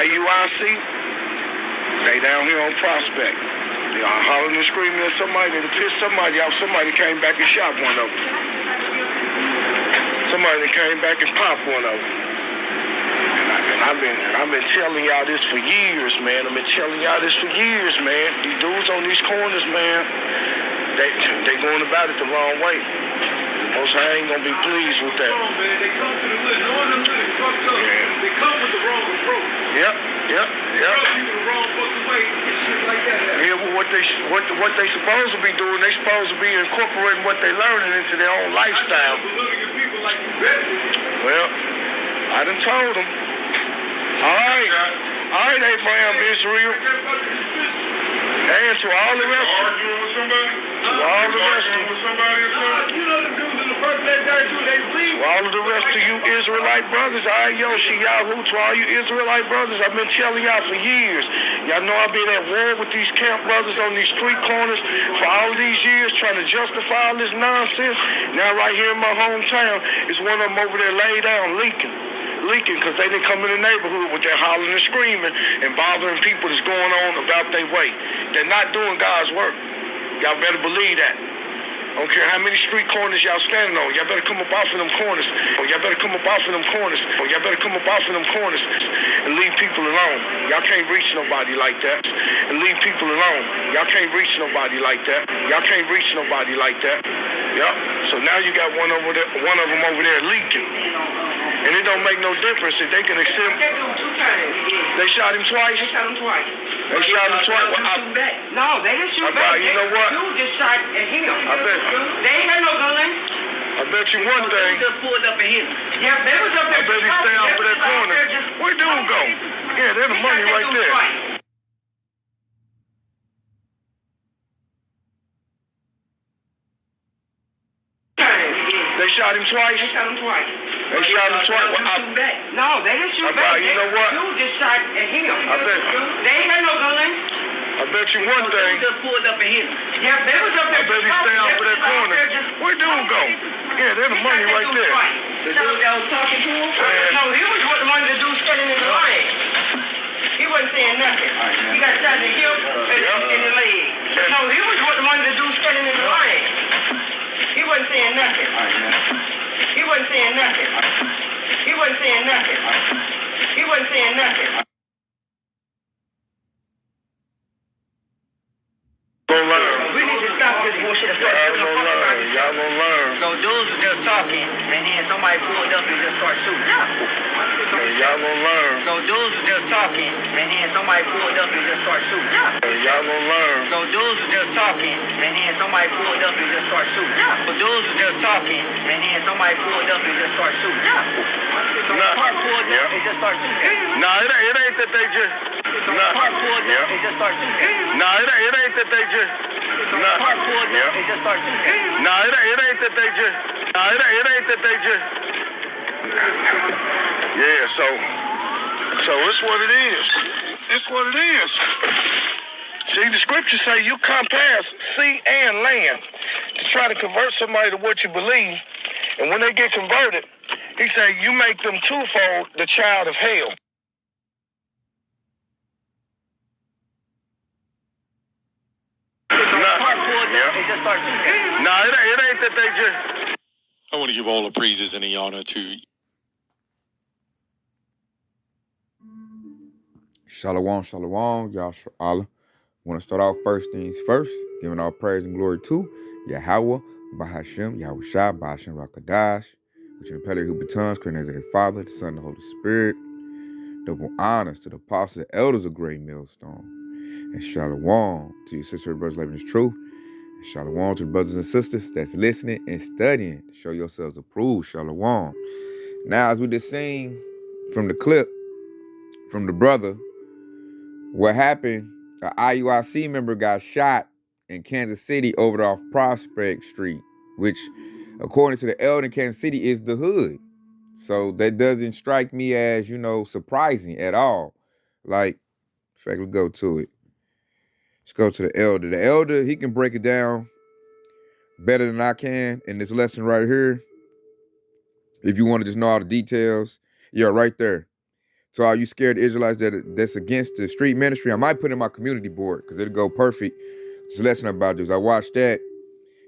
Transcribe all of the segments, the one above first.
IUIC, they down here on Prospect. They are hollering and screaming at somebody and pissed somebody off. Somebody came back and shot one of them. Somebody came back and popped one of them. And I've been telling y'all this for years, man. I've been telling y'all this for years, man. These dudes on these corners, man, they going about it the wrong way. Most I ain't gonna be pleased with that. They come to the hood. No one in the hood is fucked up. Yeah. They come with the wrong approach. Yep. They rub people the wrong fucking way and shit like that. Yeah, well, what they supposed to be doing, they supposed to be incorporating what they learning into their own lifestyle. Looking at people like you better. Well, I done told them. All right, Abraham, Israel. And to all the rest of arguing with somebody? To all the rest of with somebody or something? You know the dudes in the first place they leave. To all of the rest of you Israelite brothers, Yahoo, to all you Israelite brothers, I've been telling y'all for years. Y'all know I've been at war with these camp brothers on these street corners for all these years, trying to justify all this nonsense. Now right here in my hometown, is one of them over there laid down leaking because they didn't come in the neighborhood with their hollering and screaming and bothering people that's going on about their way. They're not doing God's work. Y'all better believe that. I don't care how many street corners y'all standing on. Y'all better come up off of them corners. Y'all better come up off of them corners. Y'all better come up off of them corners and leave people alone. Y'all can't reach nobody like that. And leave people alone. Y'all can't reach nobody like that. Y'all can't reach nobody like that. Yep. So now you got one of them over there leaking. And it don't make no difference if they can accept. They do 2 times. They shot him twice? They shot him twice. They shot him twice? No, they didn't shoot back. You know what? Dude just shot at him. I bet. They ain't had no gun. I bet you one thing. They just pulled up at him. Yeah, they was up there. I bet he stay off of that corner. Where dude go? Yeah, there's the money right there. They shot him twice? They shot him twice. They shot him twice? No, they didn't shoot back. You know what? Dude just shot at him. I bet. They ain't had no gun. I bet you one thing. They just pulled up at him. Yeah, they was up there. I bet he stay off of that corner. Where dude go? Yeah, there's the money right there. The dude that was talking to him? No, he was with one of the dudes standing in the lane. He wasn't saying nothing. He got shot in the hip and the leg. No, he was with one of the dudes standing in the lane. He wasn't saying nothing. He wasn't saying nothing. He wasn't saying nothing. He wasn't saying nothing. We need to stop this bullshit. Y'all gonna learn. So dudes was just talking, and then somebody pulled up and just started shooting. Y'all gonna learn. So dudes was just talking, and then somebody pulled up and just started shooting. Y'all gonna learn. So dudes was just talking, and then somebody pulled up and just started shooting. So dudes was just talking, and then somebody pulled up and just started shooting. So the car pulled up and just started shooting. Nah, it ain't that they just. So the car pulled up and just started shooting. Nah, it ain't that they just. So the car pulled up and just started shooting. Nah, it ain't that they just. Nah, it ain't that they just. Yeah, so it's what it is. It's what it is. See, the scriptures say you come past sea and land to try to convert somebody to what you believe. And when they get converted, he said you make them twofold the child of hell. Nah, it ain't that they just. I want to give all the praises and the honor to Shalom, shalom, Yahshua Allah. Want to start off first things first, giving all praise and glory to Yahweh, Bahashem, Yahweh Shah, Bahashem Rakadash, which in the Pele Hubatons, created as the Father, the Son, and the Holy Spirit. Double honors to the apostles and elders of Great Millstone. And shalom to your sister and brothers living is true. And shalom to the brothers and sisters that's listening and studying to show yourselves approved. Shalom. Now, as we just seen from the clip from the brother, what happened, an IUIC member got shot in Kansas City over off Prospect Street, which, according to the elder in Kansas City, is the hood. So that doesn't strike me as, surprising at all. Like, in fact, let's go to it. Let's go to the elder. The elder, he can break it down better than I can in this lesson right here. If you want to just know all the details, yeah, right there. So are you scared Israelites that's against the street ministry? I might put in my community board because it'll go perfect. It's a lesson about this. I watched that,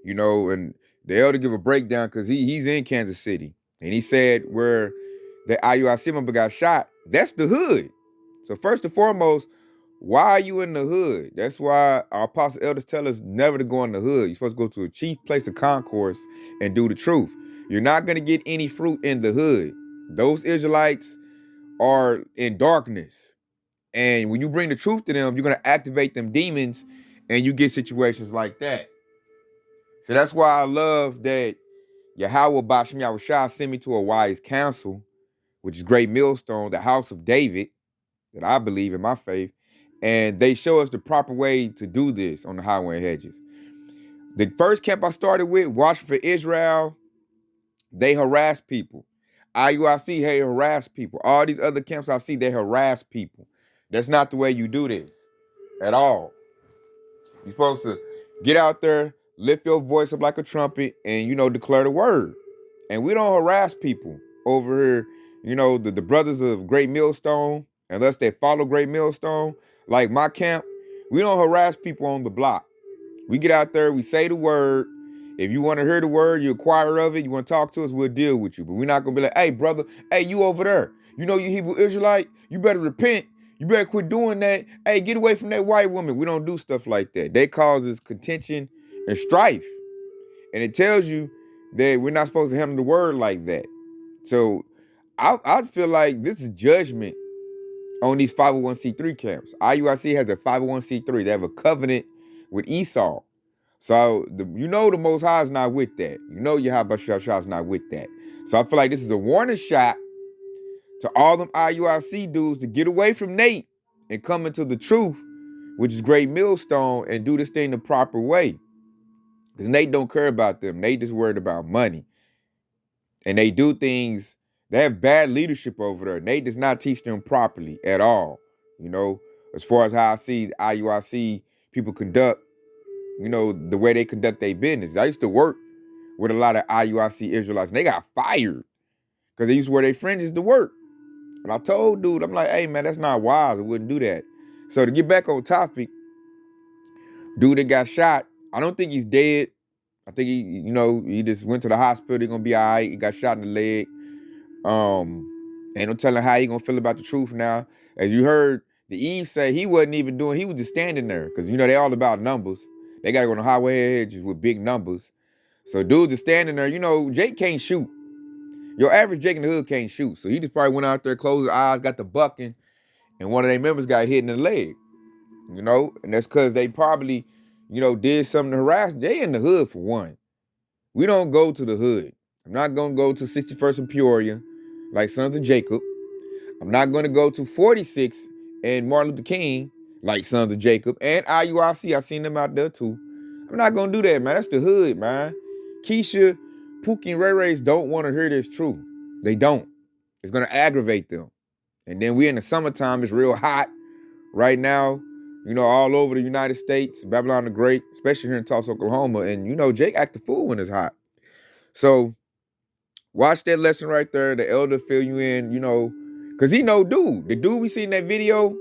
and the elder give a breakdown because he's in Kansas City. And he said where the IUIC member got shot, that's the hood. So first and foremost, why are you in the hood? That's why our apostle elders tell us never to go in the hood. You're supposed to go to a chief place of concourse and do the truth. You're not going to get any fruit in the hood. Those Israelites are in darkness. And when you bring the truth to them, you're going to activate them demons and you get situations like that. So that's why I love that Yahweh Bashem Yahushua sent me to a wise counsel, which is Great Millstone, the house of David, that I believe in my faith. And they show us the proper way to do this on the highway hedges. The first camp I started with, Watch for Israel, they harass people. IUIC, hey, harass people. All these other camps I see, they harass people. That's not the way you do this at all. You're supposed to get out there, lift your voice up like a trumpet, and, declare the word. And we don't harass people over here. The brothers of Great Millstone, unless they follow Great Millstone, like my camp, we don't harass people on the block. We get out there, we say the word. If you want to hear the word, you acquire of it, you want to talk to us, we'll deal with you. But we're not going to be like, hey, brother, hey, you over there. You Hebrew Israelite, you better repent. You better quit doing that. Hey, get away from that white woman. We don't do stuff like that. They causes contention and strife. And it tells you that we're not supposed to handle the word like that. So I feel like this is judgment on these 501c3 camps. IUIC has a 501c3. They have a covenant with Esau. So the Most High is not with that. Yahweh Shah is not with that. So I feel like this is a warning shot to all them IUIC dudes to get away from Nate and come into the truth, which is Great Millstone, and do this thing the proper way. Because Nate don't care about them. Nate just worried about money. And they do things, they have bad leadership over there. Nate does not teach them properly at all. As far as how I see IUIC people conduct, the way they conduct their business. I used to work with a lot of IUIC Israelites, and they got fired because they used to wear their fringes to work. And I told dude, I'm like, hey, man, that's not wise. I wouldn't do that. So to get back on topic, dude that got shot, I don't think he's dead. I think he just went to the hospital. He's going to be all right. He got shot in the leg. Ain't no telling how he going to feel about the truth now. As you heard the Eve say, he wasn't even doing, he was just standing there. Because, they all about numbers. They got to go on the highway hedges with big numbers. So dude just standing there. Jake can't shoot. Your average Jake in the hood can't shoot. So he just probably went out there, closed his eyes, got the bucking, and one of their members got hit in the leg. And that's because they probably, did something to harass. They in the hood for one. We don't go to the hood. I'm not going to go to 61st and Peoria like Sons of Jacob. I'm not going to go to 46 and Martin Luther King like Sons of Jacob. And IUIC, I seen them out there too. I'm not going to do that, man. That's the hood, man. Keisha, Pookie, and Ray Rays don't want to hear this truth. They don't. It's going to aggravate them. And then we in the summertime. It's real hot right now, all over the United States, Babylon the Great, especially here in Tulsa, Oklahoma. And, Jake act the fool when it's hot. So watch that lesson right there. The elder fill you in, because he dude. The dude we see in that video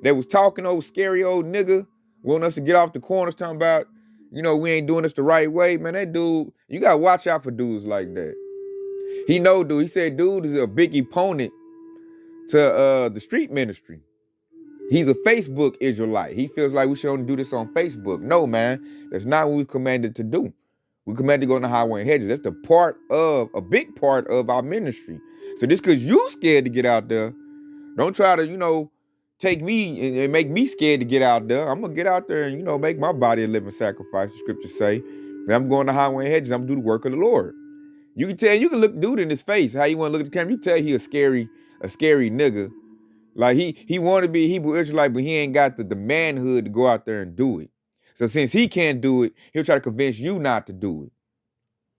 that was talking old scary old nigga, wanting us to get off the corners, talking about, we ain't doing this the right way. Man, that dude, you got to watch out for dudes like that. He dude. He said dude is a big opponent to the street ministry. He's a Facebook Israelite. He feels like we should only do this on Facebook. No, man. That's not what we're commanded to do. We're commanded to go on the highway and hedges. That's a big part of our ministry. So just because you scared to get out there, don't try to, take me and make me scared to get out there. I'm going to get out there and, make my body a living sacrifice, the scriptures say. And I'm going to highway and hedges. I'm going to do the work of the Lord. You can look dude in his face, how you want to look at the camera. You tell he a scary nigga. Like he want to be a Hebrew Israelite, but he ain't got the manhood to go out there and do it. So since he can't do it, he'll try to convince you not to do it.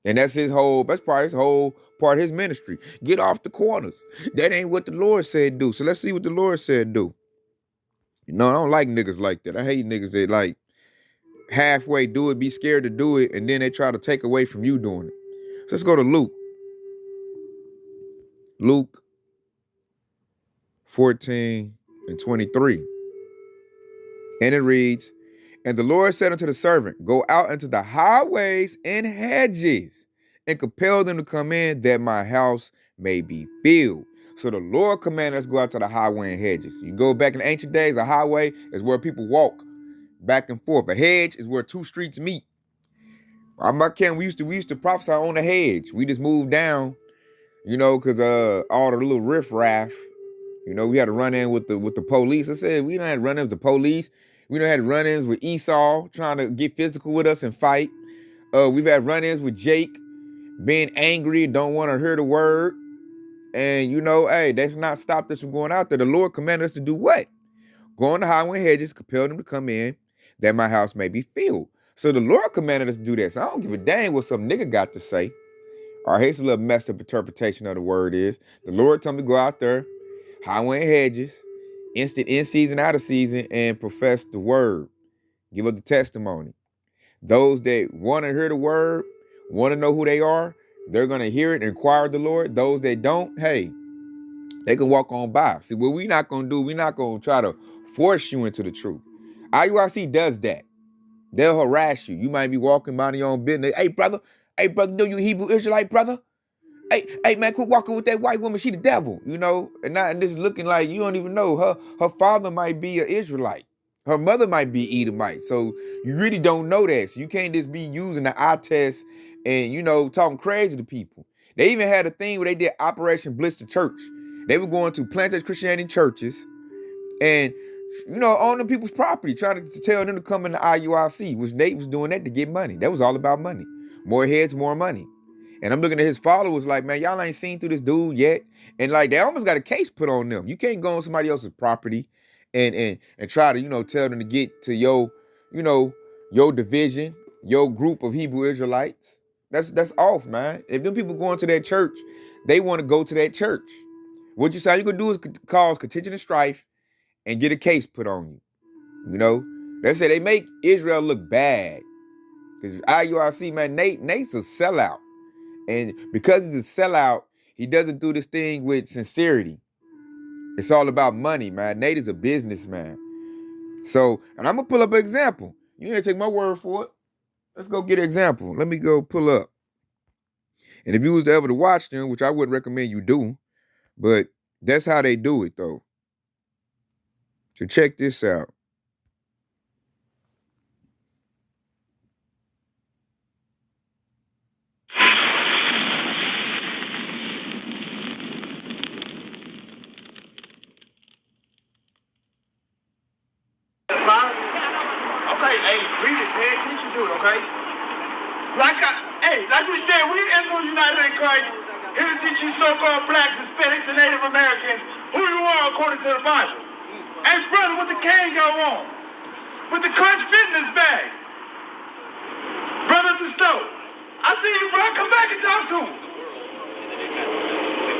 And that's probably his whole part of his ministry. Get off the corners. That ain't what the Lord said do. So let's see what the Lord said do. I don't like niggas like that. I hate niggas that like halfway do it, be scared to do it, and then they try to take away from you doing it. So let's go to Luke. Luke 14 and 23. And it reads, and the Lord said unto the servant, go out into the highways and hedges and compel them to come in that my house may be filled. So the Lord commanded us to go out to the highway and hedges. You go back in ancient days, a highway is where people walk back and forth. A hedge is where two streets meet. We used to prophesy on the hedge. We just moved down, because all the little riffraff, we had to run in with the police. I said we don't have to run in with the police. We don't have run-ins with Esau trying to get physical with us and fight. We've had run-ins with Jake being angry, don't want to hear the word. And hey, that's not stopped us from going out there. The Lord commanded us to do what? Go on the highway and hedges, compel them to come in, that my house may be filled. So the Lord commanded us to do that. So I don't give a dang what some nigga got to say. All right, here's a little messed up interpretation of the word is. The Lord told me to go out there, highway and hedges, instant in season, out of season, and profess the word. Give up the testimony. Those that want to hear the word, want to know who they are, they're going to hear it and inquire of the Lord. Those that don't, hey, they can walk on by. See, what we're not going to do, we're not going to try to force you into the truth. IUIC does that. They'll harass you. You might be walking by your own business. Hey, brother, know you Hebrew Israelite, brother? Hey, man, quit walking with that white woman. She the devil, and this is looking like you don't even know. Her father might be an Israelite. Her mother might be Edomite. So you really don't know that. So you can't just be using the eye test and, talking crazy to people. They even had a thing where they did Operation Blitz the Church. They were going to plantation Christianity churches and, on the people's property, trying to tell them to come into IUIC, which Nate was doing that to get money. That was all about money. More heads, more money. And I'm looking at his followers like, man, y'all ain't seen through this dude yet. And like, they almost got a case put on them. You can't go on somebody else's property and try to, tell them to get to your division, your group of Hebrew Israelites. That's off, man. If them people going to that church, they want to go to that church. What you say you're going to do is cause contention and strife and get a case put on you. They say they make Israel look bad. Because IUIC, man, Nate's a sellout. And because he's a sellout, he doesn't do this thing with sincerity. It's all about money, man. Nate is a businessman. So, and I'm going to pull up an example. You ain't take my word for it. Let's go get an example. Let me go pull up. And if you was ever to watch them, which I wouldn't recommend you do, but that's how they do it, though. So check this out. Okay, hey, read it, pay attention to it, okay? Like we said, we Israel United in Christ, here to teach you so-called blacks, Hispanics, and Native Americans who you are according to the Bible. Hey, brother, what the cane go on? With the Crunch Fitness bag. Brother at the stove. I see you, bro. Come back and talk to him.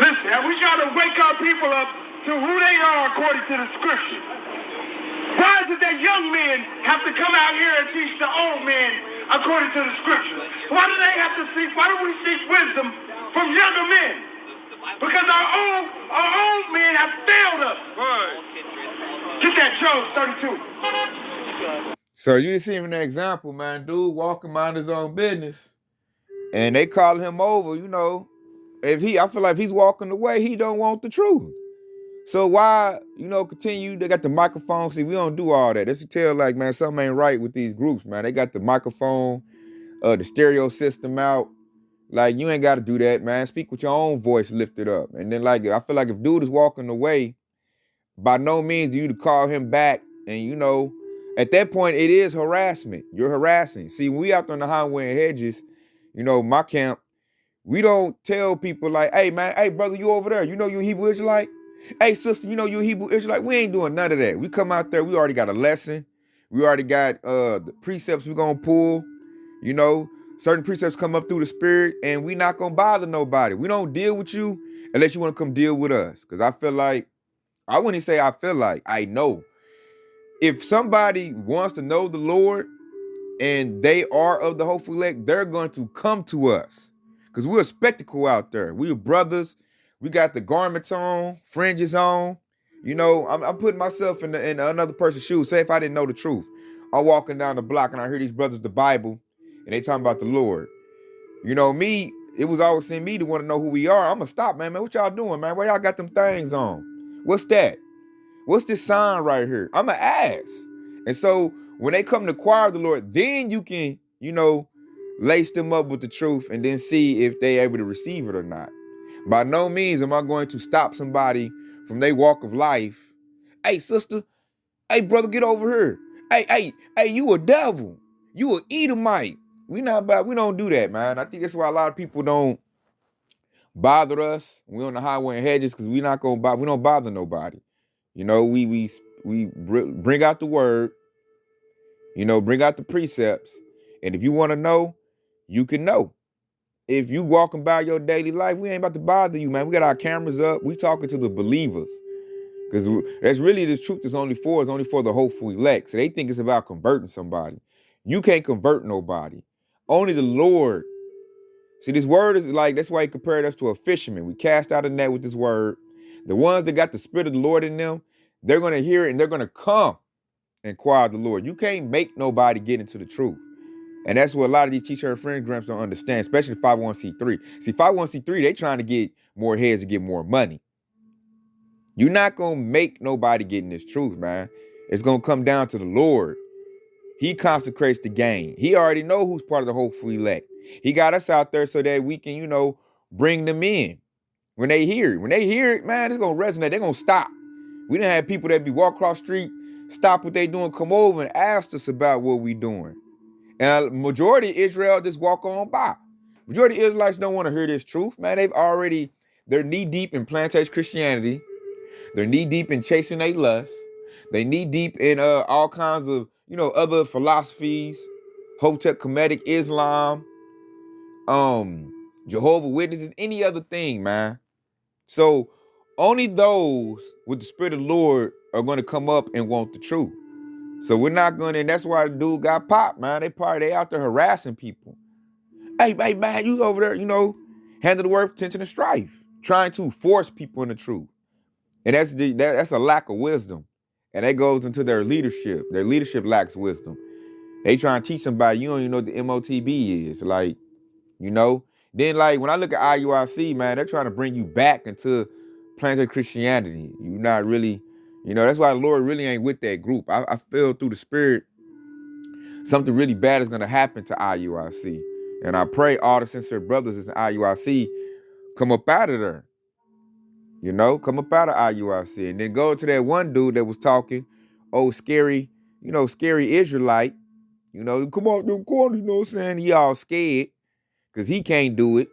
Listen, we try to wake our people up to who they are according to the scripture. Why is it that young men have to come out here and teach the old men according to the scriptures? Why do we seek wisdom from younger men? Because our old men have failed us. Get that Job 32. So you see him in the example, man. Dude walking mind his own business. And they call him over, I feel like if he's walking away, he don't want the truth. So why, continue? They got the microphone. See, we don't do all that. That's to tell, like, man, something ain't right with these groups, man. They got the microphone, the stereo system out. Like, you ain't got to do that, man. Speak with your own voice lifted up. And then, like, I feel like if dude is walking away, by no means you to call him back. And, at that point, it is harassment. You're harassing. See, we out there on the highway and hedges, my camp, we don't tell people like, hey, man, hey, brother, you over there. You Hebrew Israelite? Hey, sister, you Hebrew Israelite? We ain't doing none of that. We come out there, we already got a lesson. We already got the precepts we're going to pull. Certain precepts come up through the spirit, and we not going to bother nobody. We don't deal with you unless you want to come deal with us. Because I feel like, I wouldn't say I feel like, I know. If somebody wants to know the Lord and they are of the hopeful elect, they're going to come to us. Because we're a spectacle out there. We're brothers. We got the garments on, fringes on. You know, I'm putting myself in another person's shoes. Say if I didn't know the truth, I'm walking down the block and I hear these brothers the Bible, and they talking about the Lord. You know, me, it was always in me to want to know who we are. I'm gonna stop, man. What y'all doing, man? Why y'all got them things on? What's that? What's this sign right here? I'm gonna ask. And so when they come to inquire of the Lord, then you can, you know, lace them up with the truth and then see if they able to receive it or not. By no means am I going to stop somebody from their walk of life. Hey, sister. Hey, brother, get over here. Hey, you a devil. You a Edomite. We don't do that, man. I think that's why a lot of people don't bother us. We on the highway and hedges because we don't bother nobody. You know, we bring out the word, you know, bring out the precepts. And if you want to know, you can know. If you walking by your daily life, we ain't about to bother you, man. We got our cameras up. We talking to the believers. Because that's really the truth is only for the hopeful elect. So they think it's about converting somebody. You can't convert nobody. Only the Lord. See, this word is like, that's why he compared us to a fisherman. We cast out a net with this word. The ones that got the spirit of the Lord in them, they're going to hear it and they're going to come and inquire of the Lord. You can't make nobody get into the truth. And that's what a lot of these teacher and friend groups don't understand, especially 501c3. See, 501c3, they trying to get more heads to get more money. You're not going to make nobody get in this truth, man. It's going to come down to the Lord. He consecrates the game. He already know who's part of the hopeful elect. He got us out there so that we can, you know, bring them in. When they hear it, man, it's going to resonate. They're going to stop. We done have people that be walk across the street, stop what they doing, come over and ask us about what we doing. And a majority of Israel just walk on by. Majority of Israelites don't want to hear this truth, man. They're knee deep in plantation Christianity. They're knee deep in chasing their lust. They knee deep in all kinds of, you know, other philosophies, Hotep Kemetic Islam, Jehovah's Witnesses, any other thing, man. So only those with the Spirit of the Lord are going to come up and want the truth. So we're not going to, and that's why the dude got popped, man. They out there harassing people. Hey, man, you over there, you know, handle the word, tension, and strife, trying to force people in the truth. And that's a lack of wisdom. And that goes into their leadership. Their leadership lacks wisdom. They try and teach somebody, you don't even know what the MOTB is. Like, you know? Then, like, when I look at IUIC, man, they're trying to bring you back into planted Christianity. You're not really, you know, that's why the Lord really ain't with that group. I feel through the Spirit something really bad is going to happen to IUIC. And I pray all the sincere brothers in IUIC come up out of there. You know, come up out of IUIC. And then go to that one dude that was talking, scary Israelite. You know, come out them corners, you know what I'm saying? He all scared because he can't do it.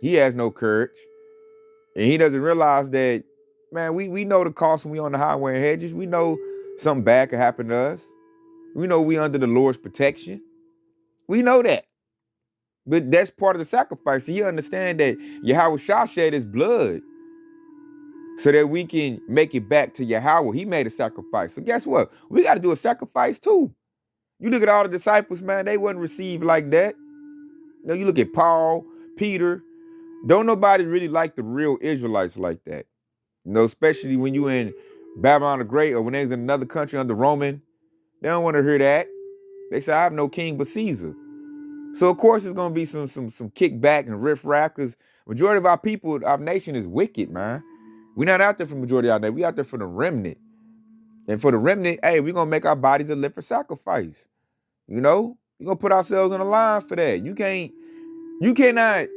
He has no courage. And he doesn't realize that, man, we know the cost when we on the highway and hedges. We know something bad could happen to us. We know we under the Lord's protection. We know that. But that's part of the sacrifice. So you understand that Yahweh Shah shed his blood so that we can make it back to Yahweh. He made a sacrifice. So guess what? We got to do a sacrifice too. You look at all the disciples, man, they wasn't received like that. You know, you look at Paul, Peter. Don't nobody really like the real Israelites like that. You know, especially when you in Babylon the Great or when they was in another country under Roman. They don't want to hear that. They say, I have no king but Caesar. So of course it's gonna be some kickback and riffraff because majority of our people, our nation is wicked, man. We're not out there for the majority of our nation. We out there for the remnant. And for the remnant, hey, we're gonna make our bodies a living sacrifice. You know, we're gonna put ourselves on the line for that. You cannot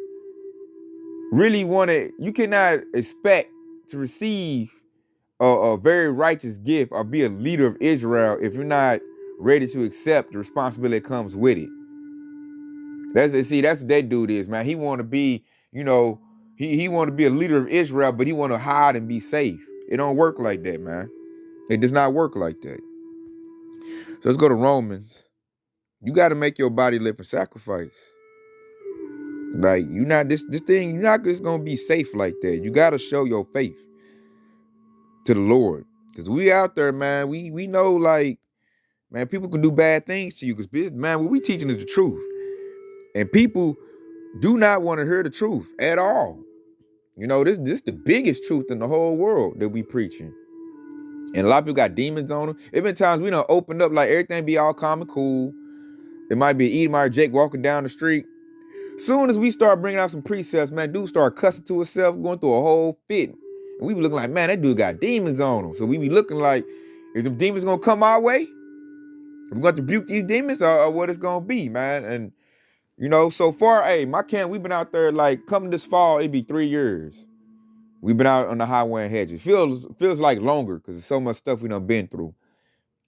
expect to receive a very righteous gift or be a leader of Israel if you're not ready to accept the responsibility that comes with it. That's what that dude is, man. He want to be, you know, he want to be a leader of Israel, but he want to hide and be safe. It don't work like that, man. It does not work like that. So let's go to Romans. You got to make your body live for sacrifice. Like, you're not just gonna be safe like that. You got to show your faith to the Lord, because we out there, man. We know, like, man, people can do bad things to you. Because, man, what we teaching is the truth, and people do not want to hear the truth at all. You know, this the biggest truth in the whole world that we preaching. And a lot of people got demons on them. There been times we done opened up like everything be all calm and cool. It might be Edomite or Jake walking down the street. Soon as we start bringing out some precepts, man, dude start cussing to himself, going through a whole fit. And we be looking like, man, that dude got demons on him. So we be looking like, is them demons gonna come our way? We're going to rebuke these demons or what it's gonna be, man. And you know, so far, hey, my camp, we've been out there like coming this fall, it'd be 3 years. We've been out on the highway and hedges. Feels like longer because there's so much stuff we done been through.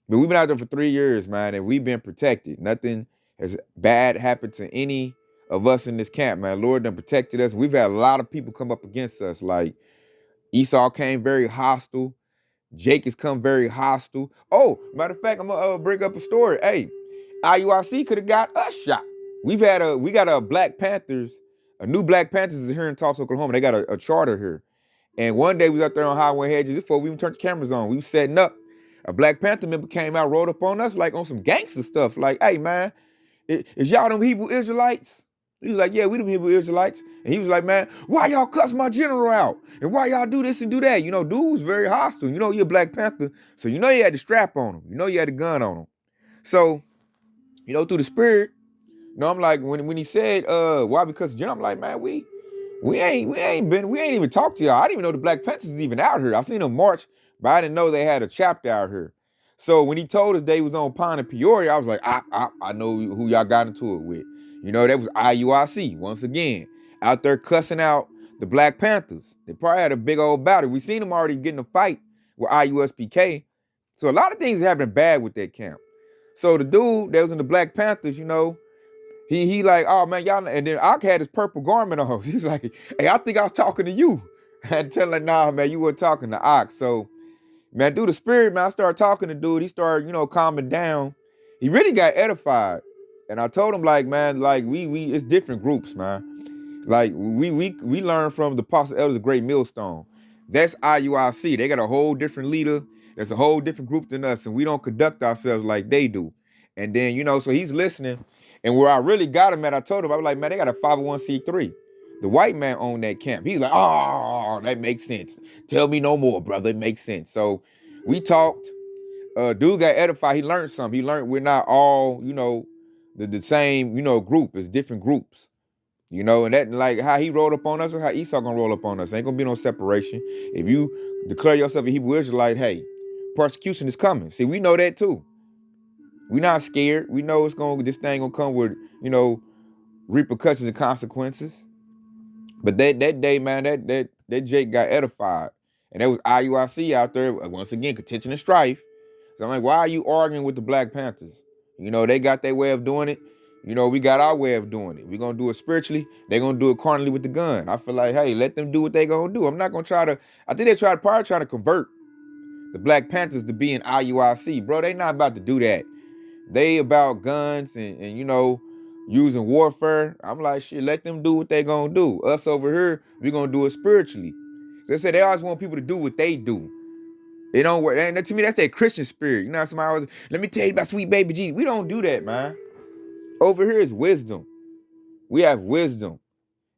But we've been out there for 3 years, man, and we've been protected. Nothing has bad happened to any of us in this camp, man. Lord done protected us. We've had a lot of people come up against us. Like Esau came very hostile. Jake has come very hostile. Oh, matter of fact, I'm gonna bring up a story. Hey, IUIC could have got us shot. We got a Black Panthers, a new Black Panthers is here in Tulsa, Oklahoma. They got a charter here. And one day we was out there on highway hedges before we even turned the cameras on. We was setting up. A Black Panther member came out, rolled up on us like on some gangster stuff. Like, hey man, is y'all them Hebrew Israelites? He was like, yeah, we them Hebrew Israelites. And he was like, man, why y'all cuss my general out? And why y'all do this and do that? You know, dude was very hostile. You know, you're a Black Panther. So you know you had the strap on him. You know you had the gun on him. So, you know, through the spirit, you know, I'm like, when he said, why because general, I'm like, man, we ain't even talked to y'all. I didn't even know the Black Panthers was even out here. I seen them march, but I didn't know they had a chapter out here. So when he told us they was on Pine and Peoria, I was like, I know who y'all got into it with. You know, that was IUIC, once again, out there cussing out the Black Panthers. They probably had a big old battle. We seen them already getting a fight with IUSPK. So a lot of things happening bad with that camp. So the dude that was in the Black Panthers, you know, he like, oh man, y'all, and then Ak had his purple garment on. He's like, hey, I think I was talking to you. I had to tell him, nah, man, you weren't talking to Ak. So, man, through the spirit, man, I started talking to dude. He started, you know, calming down. He really got edified. And I told him, like, man, like we it's different groups, man. Like we learn from the Apostle Elders of Great Millstone. That's IUIC. They got a whole different leader. There's a whole different group than us, and we don't conduct ourselves like they do. And then, you know, so he's listening. And where I really got him at, I told him, I was like, man, they got a 501c3. The white man owned that camp. He's like, oh, that makes sense. Tell me no more, brother. It makes sense. So we talked. Dude got edified. He learned something. He learned we're not all, you know, the same, you know, group. It's different groups. You know, and that, like, how he rolled up on us or how Esau gonna roll up on us. Ain't gonna be no separation. If you declare yourself a Hebrew Israelite, hey, persecution is coming. See, we know that too. We're not scared. We know this thing gonna come with, you know, repercussions and consequences. But that day, man, that Jake got edified. And that was IUIC out there, once again, contention and strife. So I'm like, why are you arguing with the Black Panthers? You know, they got their way of doing it. You know, we got our way of doing it. We're going to do it spiritually. They're going to do it carnally with the gun. I feel like, hey, let them do what they're going to do. I'm not going to I think they probably trying to convert the Black Panthers to be in IUIC. Bro, they not about to do that. They about guns and you know, using warfare. I'm like, shit, let them do what they going to do. Us over here, we going to do it spiritually. So they said they always want people to do what they do. They don't work. And to me, that's that Christian spirit. You know, somebody always, let me tell you about sweet baby Jesus. We don't do that, man. Over here is wisdom. We have wisdom.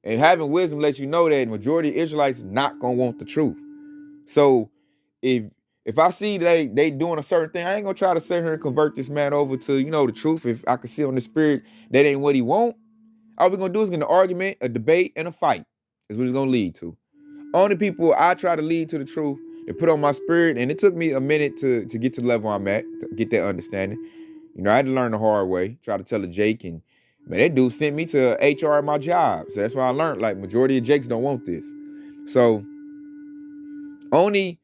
And having wisdom lets you know that the majority of Israelites not going to want the truth. So if I see they doing a certain thing, I ain't going to try to sit here and convert this man over to, you know, the truth. If I can see on the spirit that ain't what he want, all we're going to do is get an argument, a debate, and a fight. Is what it's going to lead to. Only people I try to lead to the truth and put on my spirit, and it took me a minute to get to the level I'm at, to get that understanding. You know, I had to learn the hard way, try to tell a Jake, and man, that dude sent me to HR at my job. So that's why I learned, like, majority of Jakes don't want this. So only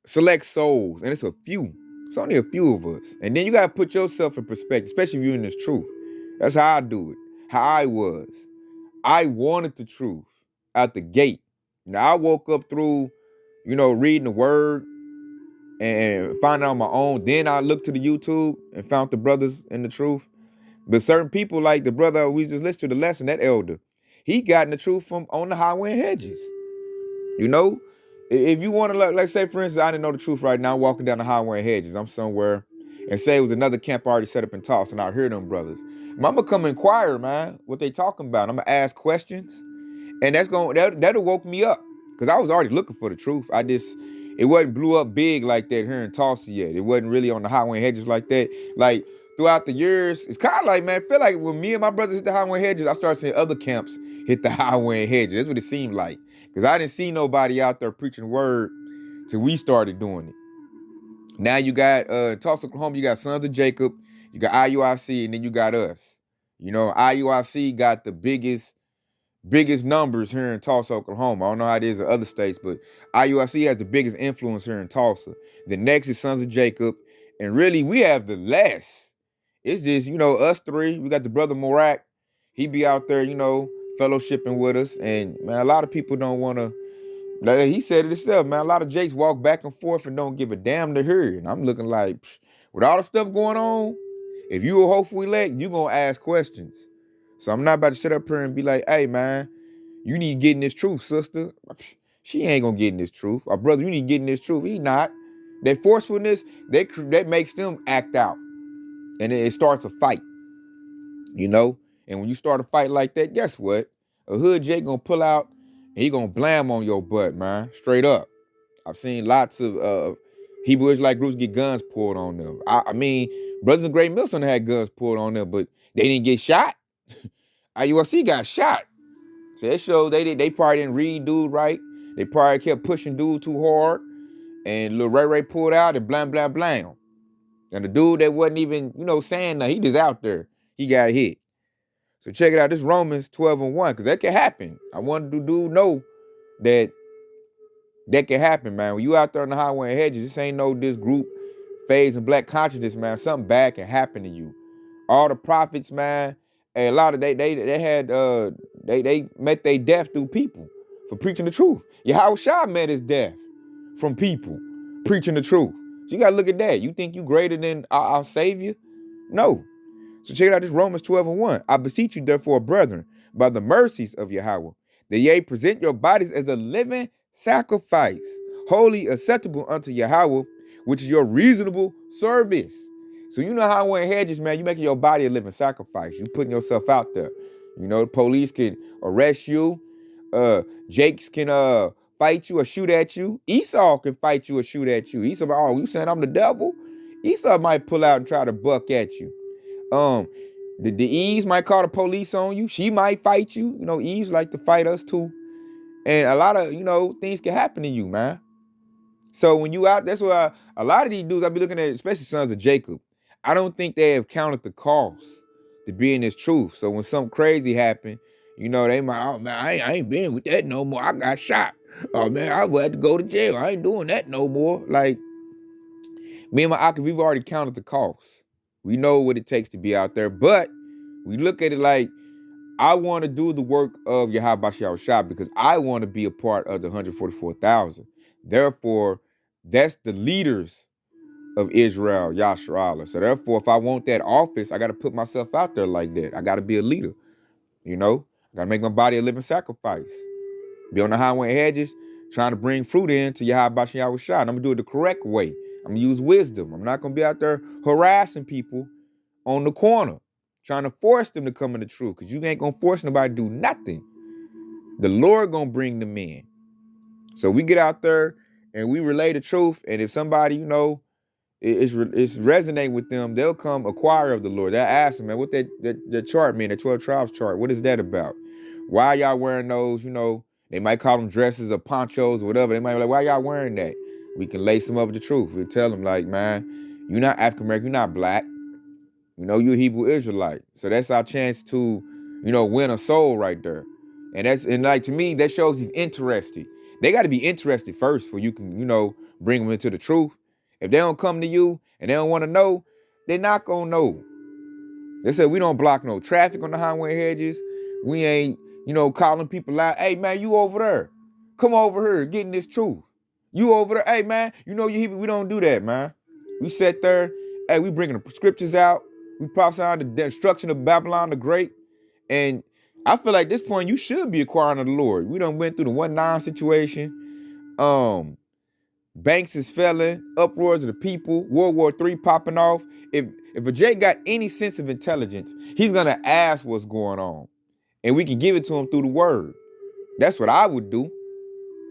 select souls, and it's a few. It's only a few of us. And then you got to put yourself in perspective, especially if you're in this truth. That's how I do it, how I was. I wanted the truth out the gate. Now, I woke up through, you know, reading the word and finding out on my own. Then I looked to the YouTube and found the brothers in the truth. But certain people, like the brother we just listened to the lesson, that elder, he got in the truth from on the highway and hedges. You know, if you want to, like say, for instance, I didn't know the truth right now, I'm walking down the highway and hedges. I'm somewhere, and say it was another camp already set up in Tulsa, and I hear them brothers. I'm gonna come inquire, man, what they talking about. I'm gonna ask questions, and that'll woke me up, because I was already looking for the truth. it wasn't blew up big like that here in Tulsa yet. It wasn't really on the highway and hedges like that. Like throughout the years, it's kind of like, man, I feel like when me and my brothers hit the highway and hedges, I started seeing other camps hit the highway and hedges. That's what it seemed like. Because I didn't see nobody out there preaching the word till we started doing it. Now you got Tulsa, Oklahoma, you got Sons of Jacob, you got IUIC, and then you got us. You know, IUIC got the biggest numbers here in Tulsa, Oklahoma. I don't know how it is in other states, but IUIC has the biggest influence here in Tulsa. The next is Sons of Jacob, and really we have the less. It's just, you know, us three. We got the brother Morak. He be out there, you know, fellowshipping with us, and man, a lot of people don't want to. Like he said it himself, man. A lot of Jakes walk back and forth and don't give a damn to her. And I'm looking like, with all the stuff going on, if you a hopeful elect, you gonna ask questions. So I'm not about to sit up here and be like, hey, man, you need to get in this truth, sister. She ain't gonna get in this truth. Our brother, you need to get in this truth. He not. That forcefulness, that makes them act out. And it starts a fight, you know? And when you start a fight like that, guess what? A hood Jake gonna pull out and he gonna blam on your butt, man. Straight up. I've seen lots of Hebrew Israelite groups get guns pulled on them. I mean, Brothers in Great Millstone had guns pulled on them, but they didn't get shot. IUIC got shot. So that shows they probably didn't read dude right. They probably kept pushing dude too hard. And Lil Ray pulled out and blam, blam, blam. And the dude that wasn't even, you know, saying nothing, he just out there. He got hit. So check it out. This Romans 12:1, because that can happen. I want the dude know that can happen, man. When you out there on the highway and hedges, this ain't no this group phase and black consciousness, man. Something bad can happen to you. All the prophets, man, and a lot of they met their death through people for preaching the truth. Yahweh Shah met his death from people preaching the truth. So you gotta look at that. You think you greater than our Savior? No. So check it out, this Romans 12:1. I beseech you, therefore, brethren, by the mercies of Yahweh, that ye present your bodies as a living sacrifice, wholly acceptable unto Yahweh, which is your reasonable service. So you know how when hedges, man, you making your body a living sacrifice. You putting yourself out there. You know, the police can arrest you. Jakes can fight you or shoot at you. Esau can fight you or shoot at you. Esau, oh, you saying I'm the devil? Esau might pull out and try to buck at you. The Eves might call the police on you. She might fight you. You know, Eves like to fight us too. And a lot of, you know, things can happen to you, man. So when you out, that's why a lot of these dudes I be looking at, especially Sons of Jacob, I don't think they have counted the cost to be in this truth. So when something crazy happen, you know, they might, oh man, I ain't been with that no more. I got shot. Oh man, I would have to go to jail. I ain't doing that no more. Like, me and my Akka, we've already counted the cost. We know what it takes to be out there, but we look at it like, I want to do the work of Yahweh Shah because I want to be a part of the 144,000. Therefore, that's the leaders of Israel, Yasharallah. So therefore, if I want that office, I got to put myself out there like that. I got to be a leader, you know? I got to make my body a living sacrifice. Be on the highway hedges, trying to bring fruit in to Yahweh Shah. And I'm going to do it the correct way. I'm going to use wisdom. I'm not going to be out there harassing people on the corner, trying to force them to come in the truth, because you ain't going to force nobody to do nothing. The Lord going to bring them in. So we get out there and we relay the truth. And if somebody, you know, it's resonating with them, they'll come acquire of the Lord. They'll ask them, man, what that chart mean, that 12 tribes chart, what is that about? Why y'all wearing those, you know, they might call them dresses or ponchos or whatever. They might be like, why y'all wearing that? We can lace them up with the truth. We tell them like, man, you're not African American, you're not black. You know, you're a Hebrew Israelite. So that's our chance to, you know, win a soul right there. And like, to me, that shows he's interested. They got to be interested first before you can, you know, bring them into the truth. If they don't come to you and they don't want to know, they're not going to know. They said we don't block no traffic on the highway hedges. We ain't, you know, calling people out. Hey, man, you over there. Come over here, getting this truth. You over there. Hey, man, you know you Hebrew. We don't do that, man. We sit there. Hey, we bringing the scriptures out. We prophesy the destruction of Babylon the Great. And I feel like at this point you should be acquiring of the Lord. We done went through the 1-9 situation. Banks is failing, uproars of the people, World War III popping off. If a Jake got any sense of intelligence, he's gonna ask what's going on. And we can give it to him through the word. That's what I would do.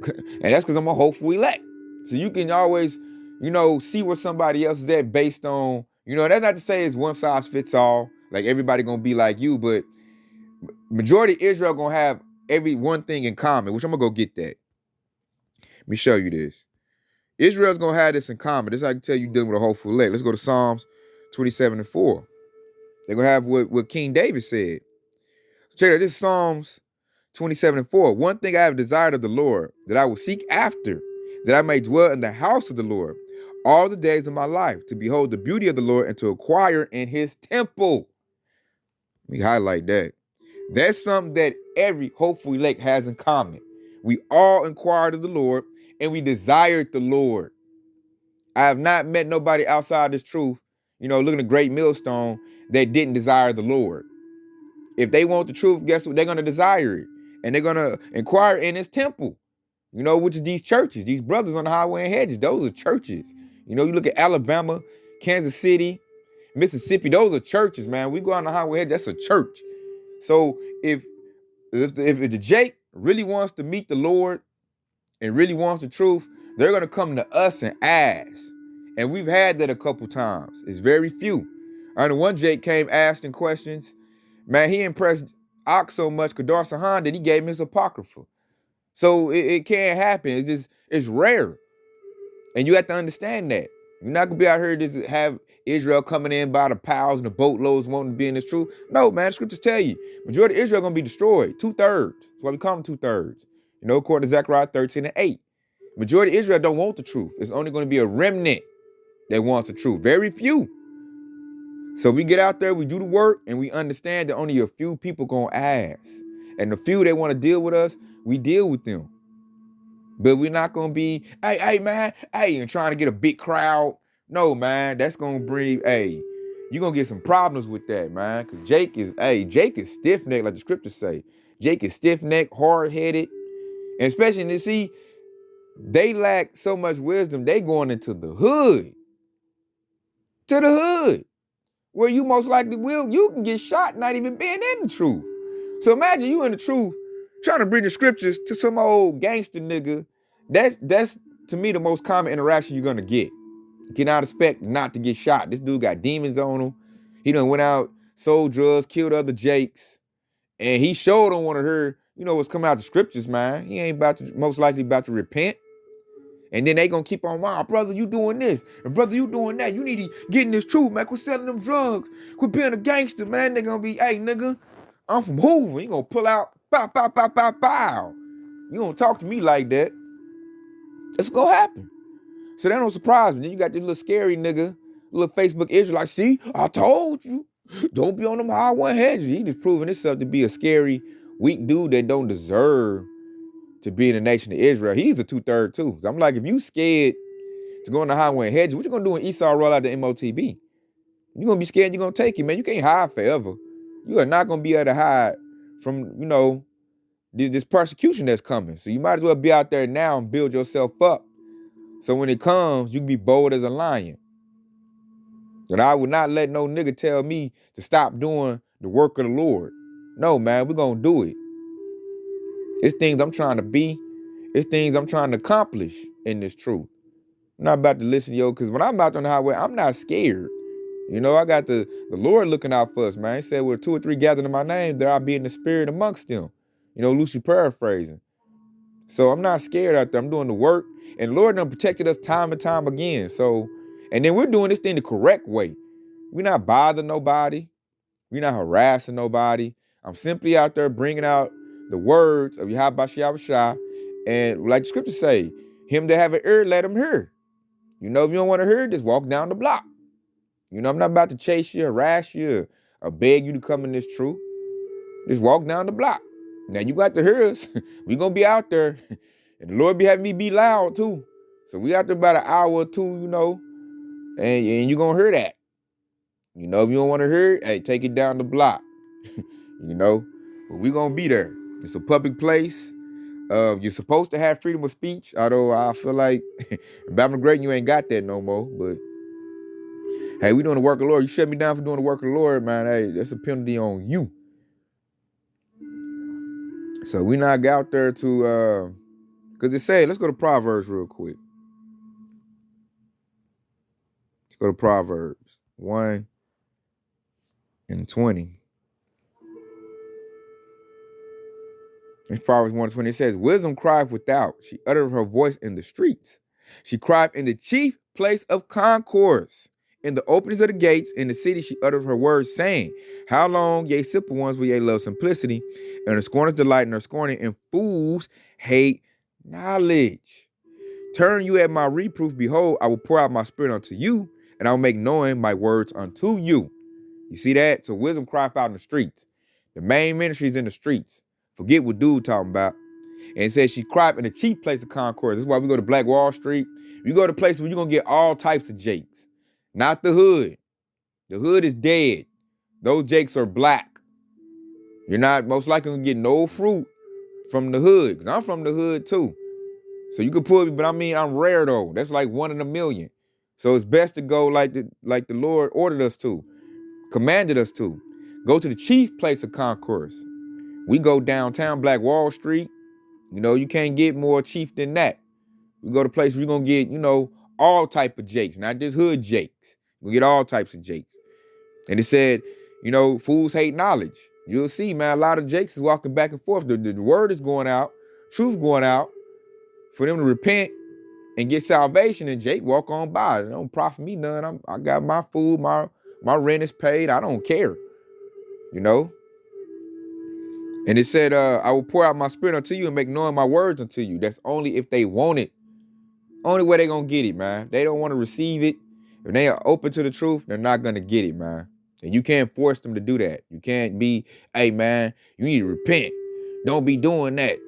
And that's because I'm a hopeful elect. So you can always, see where somebody else is at based on, that's not to say it's one size fits all. Like everybody gonna be like you, but majority of Israel gonna have every one thing in common, which I'm gonna go get that. Let me show you this. Israel's gonna have this in common. This I can tell you dealing with a hopeful elect. Let's go to Psalms 27:4. They're gonna have what King David said. Check out this Psalms 27:4. One thing I have desired of the Lord, that I will seek after, that I may dwell in the house of the Lord all the days of my life, to behold the beauty of the Lord and to acquire in his temple. Let me highlight that. That's something that every hopeful elect has in common. We all inquired of the Lord and we desired the Lord. I have not met nobody outside this truth, looking at the great millstone, that didn't desire the Lord. If they want the truth, guess what? They're going to desire it. And they're going to inquire in his temple, which is these churches, these brothers on the highway and hedges. Those are churches. You look at Alabama, Kansas City, Mississippi, those are churches, man. We go on the highway hedge, that's a church. So if the Jake really wants to meet the Lord and really wants the truth, they're going to come to us and ask. And we've had that a couple times. It's very few. I know one Jake came asking questions. Man, he impressed Ox so much, Kadar Sahan, that he gave him his Apocrypha. So it can't happen. It's rare. And you have to understand that. You're not going to be out here to have Israel coming in by the piles and the boatloads wanting to be in this truth. No, man, the scriptures tell you, majority of Israel going to be destroyed. 2/3. That's why we call them 2/3. According to Zechariah 13:8. Majority of Israel don't want the truth. It's only going to be a remnant that wants the truth. Very few. So we get out there, we do the work, and we understand that only a few people going to ask. And the few that want to deal with us, we deal with them. But we're not going to be, hey, man, and trying to get a big crowd. No, man, that's going to bring, you're going to get some problems with that, man. Because Jake is stiff-necked, like the scriptures say. Jake is stiff-necked, hard-headed. And especially, you see, they lack so much wisdom, they going into the hood. To the hood. Where you most likely you can get shot not even being in the truth. So imagine you in the truth trying to bring the scriptures to some old gangster nigga. That's to me the most common interaction you're gonna get. You cannot expect not to get shot. This dude got demons on him. He done went out, sold drugs, killed other Jakes, and he showed on one of her, what's coming out the scriptures, man. He ain't most likely about to repent. And then they gonna keep on, wow, brother, you doing this. And brother, you doing that. You need to get in this truth, man. Quit selling them drugs. Quit being a gangster, man. They gonna be, hey, nigga, I'm from Hoover. You gonna pull out, pow, pow, pow, pow, pow. You gonna talk to me like that. It's gonna happen. So that don't surprise me. Then you got this little scary nigga, little Facebook Israelite. See, I told you. Don't be on them highway hedges. He just proving himself to be a scary, weak dude that don't deserve to be in the nation of Israel. He's a 2/3 too. So I'm like, if you scared to go on the highway and hedge, what you gonna do when Esau roll out the MOTB? You're gonna be scared you're gonna take it, man. You can't hide forever. You are not gonna be able to hide from, this persecution that's coming. So you might as well be out there now and build yourself up. So when it comes, you can be bold as a lion. And I would not let no nigga tell me to stop doing the work of the Lord. No, man, we're gonna do it. It's things I'm trying to be. It's things I'm trying to accomplish in this truth. I'm not about to listen, because when I'm out on the highway, I'm not scared. I got the Lord looking out for us, man. He said, where 2 or 3 gathered in my name, there I'll be in the spirit amongst them. Loosely paraphrasing. So I'm not scared out there. I'm doing the work. And the Lord done protected us time and time again. So, and then we're doing this thing the correct way. We're not bothering nobody. We're not harassing nobody. I'm simply out there bringing out the words of Yahweh. And like the scriptures say, him that have an ear, let him hear. If you don't want to hear, just walk down the block. I'm not about to chase you, harass you, or beg you to come in this truth. Just walk down the block. Now you got to hear us. We gonna be out there. And the Lord be having me be loud too. So we out there about an hour or two, and you're gonna hear that. If you don't want to hear it, hey, take it down the block. But we gonna be there. It's a public place. You're supposed to have freedom of speech, although I feel like in Babylon Great, you ain't got that no more. But hey, we doing the work of the Lord. You shut me down for doing the work of the Lord, man. Hey, that's a penalty on you. So we not out there to, because it say, let's go to Proverbs real quick. Go to Proverbs 1:20. In Proverbs 1:20, it says, wisdom crieth without. She uttered her voice in the streets. She cried in the chief place of concourse. In the openings of the gates, in the city, she uttered her words, saying, how long, ye simple ones, will ye love simplicity? And the scorners delight in her scorning, and fools hate knowledge. Turn you at my reproof. Behold, I will pour out my spirit unto you, and I will make known my words unto you. You see that? So wisdom crieth out in the streets. The main ministry is in the streets. Forget what dude talking about. And it says she cried in the chief place of concourse. This is why we go to Black Wall Street. You go to places where you're going to get all types of jakes. Not the hood. The hood is dead. Those jakes are black. You're not most likely going to get no fruit from the hood. Because I'm from the hood too. So you can pull me, but I mean, I'm rare though. That's like 1 in a million. So it's best to go like the Lord ordered us to. Commanded us to. Go to the chief place of concourse. We go downtown Black Wall Street. You know, you can't get more chief than that. We go to places where you're going to get, you know, all type of jakes, not just hood jakes. We get all types of jakes. And it said, you know, fools hate knowledge. You'll see, man, a lot of jakes is walking back and forth. The word is going out, truth going out for them to repent and get salvation. And Jake walk on by. It don't profit me none. I got my food, my rent is paid. I don't care, you know. And it said, I will pour out my spirit unto you and make known my words unto you. That's only if they want it. Only way they gonna get it, man. If they don't want to receive it, if they are open to the truth, they're not gonna get it, man. And you can't force them to do that. You can't be, hey, man, you need to repent. Don't be doing that.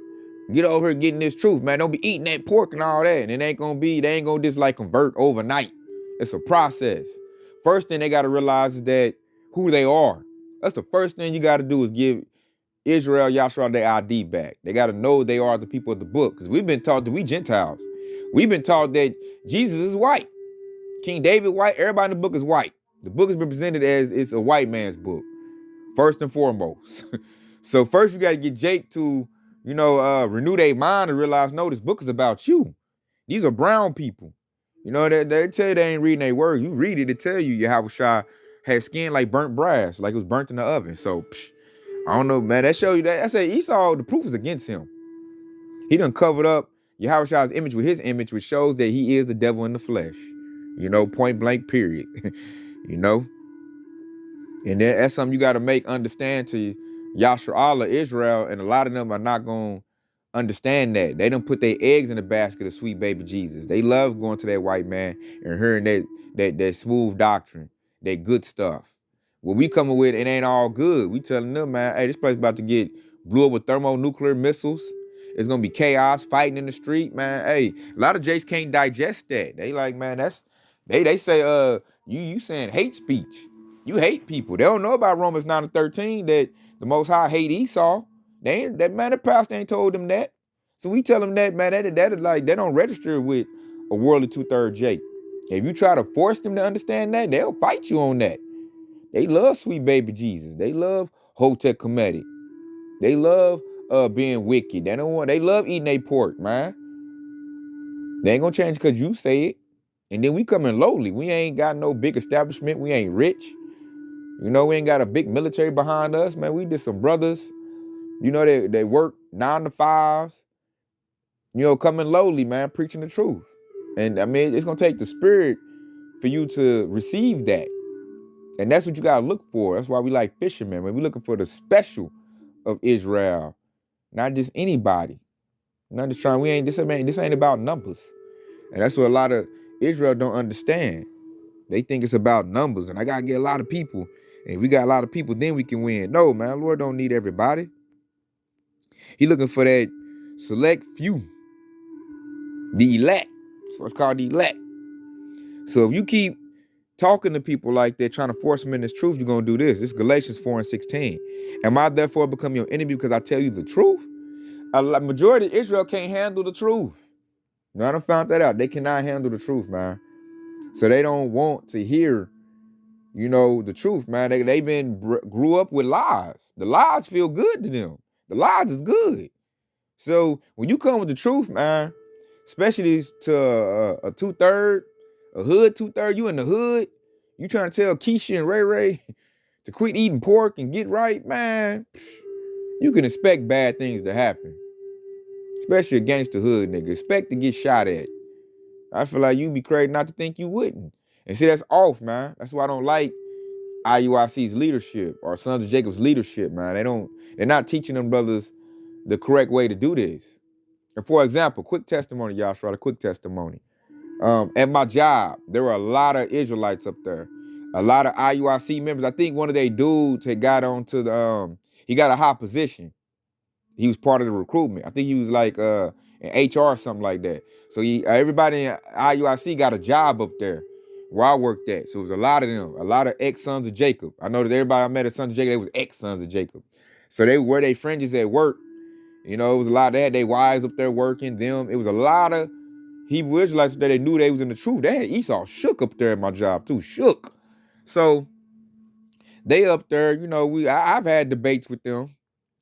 Get over here getting this truth, man. Don't be eating that pork and all that. And they ain't gonna just like convert overnight. It's a process. First thing they gotta realize is that who they are. That's the first thing you gotta do is give Israel, Yahshua, their ID back. They got to know they are the people of the book. Because we've been taught that we Gentiles. We've been taught that Jesus is white. King David white. Everybody in the book is white. The book has been presented as it's a white man's book. First and foremost. So first you got to get Jake to, you know, renew their mind and realize, no, this book is about you. These are brown people. You know, they tell you they ain't reading their word. You read it, it tell you Yahushua had skin like burnt brass, like it was burnt in the oven. So, I don't know, man. That show you that. I said Esau, the proof is against him. He done covered up Yahushua's image with his image, which shows that he is the devil in the flesh. You know, point blank, period. You know? And that's something you got to make understand to Yahshua, Israel, and a lot of them are not going to understand that. They done put their eggs in the basket of sweet baby Jesus. They love going to that white man and hearing that smooth doctrine, that good stuff. What we coming with, it ain't all good. We telling them, man, hey, this place about to get blew up with thermonuclear missiles. It's gonna be chaos, fighting in the street, man. Hey, a lot of Jays can't digest that. They like, man, that's they say, you saying hate speech. You hate people. They don't know about Romans 9:13 that the Most High hate Esau. They ain't that man. The pastor ain't told them that. So we tell them that, man. That is like they don't register with a worldly 2/3 Jake. If you try to force them to understand that, they'll fight you on that. They love sweet baby Jesus. They love Hotep Kemetic. They love being wicked. They love eating their pork, man. They ain't gonna change because you say it. And then we coming lowly. We ain't got no big establishment. We ain't rich. You know, we ain't got a big military behind us, man. We just some brothers. You know, they work 9 to 5s. You know, coming lowly, man, preaching the truth. And I mean, it's gonna take the spirit for you to receive that. And that's what you gotta look for. That's why we like fishermen, man. We're looking for the special of Israel, not just anybody. Not just trying. This ain't about numbers, and that's what a lot of Israel don't understand. They think it's about numbers, and I gotta get a lot of people. And if we got a lot of people, then we can win. No, man, Lord don't need everybody. He looking for that select few, the elect. That's what's called the elect. So if you keep talking to people like that, trying to force them in this truth, you're going to do this. This is Galatians 4:16. Am I therefore become your enemy because I tell you the truth? A majority of Israel can't handle the truth. Now, I done found that out. They cannot handle the truth, man. So they don't want to hear, you know, the truth, man. They grew up with lies. The lies feel good to them. The lies is good. So when you come with the truth, man, especially to a 2/3 A hood 230, you in the hood. You trying to tell Keisha and Ray Ray to quit eating pork and get right, man. You can expect bad things to happen. Especially against the hood, nigga. Expect to get shot at. I feel like you'd be crazy not to think you wouldn't. And see, that's off, man. That's why I don't like IUIC's leadership or Sons of Jacob's leadership, man. They're not teaching them brothers the correct way to do this. And for example, quick testimony, Yashra, a quick testimony. At my job, there were a lot of Israelites up there. A lot of IUIC members. I think one of their dudes had got onto the, he got a high position. He was part of the recruitment. I think he was like in HR or something like that. So everybody in IUIC got a job up there where I worked at. So it was a lot of them, a lot of ex-sons of Jacob. I know that everybody I met at Sons of Jacob, they was ex-sons of Jacob. So they were their fringes at work. You know, it was a lot. They had their wives up there working, them. It was a lot of Hebrew Israelites up there. They knew they was in the truth. They had Esau shook up there at my job too, shook. So they up there, you know, I've had debates with them.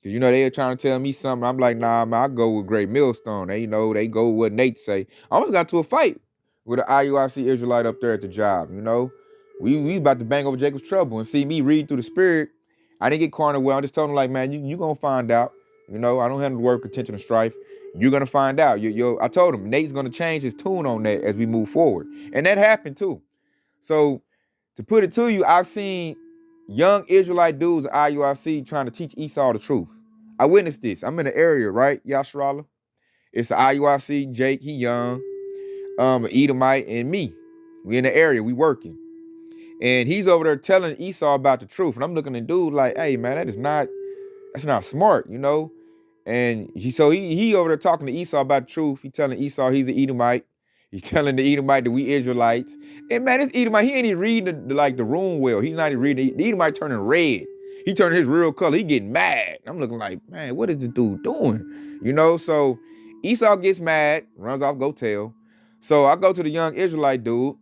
Cause you know they were trying to tell me something. I'm like, nah, man, I go with Great Millstone. They, you know, they go with what Nate say. I almost got to a fight with an IUIC Israelite up there at the job. You know, we about to bang over Jacob's trouble and see me read through the spirit. I didn't get cornered well. I just told him like, man, you gonna find out. You know, I don't have the word contention and strife. You're gonna find out. I told him Nate's gonna change his tune on that as we move forward, and that happened too. So to put it to you, I've seen young Israelite dudes at IUIC trying to teach Esau the truth. I witnessed this. I'm in the area, right, Yasharallah? It's the IUIC, Jake, he young, Edomite, and me. We in the area, we working. And he's over there telling Esau about the truth. And I'm looking at the dude like, hey, man, that's not smart, you know? And he over there talking to Esau about the truth. He telling Esau he's an Edomite. He's telling the Edomite that we Israelites. And man, this Edomite, he ain't even reading the room well. He's not even reading. The Edomite turning red. He turning his real color. He getting mad. I'm looking like, man, what is this dude doing? You know, so Esau gets mad, runs off, go tell. So I go to the young Israelite dude.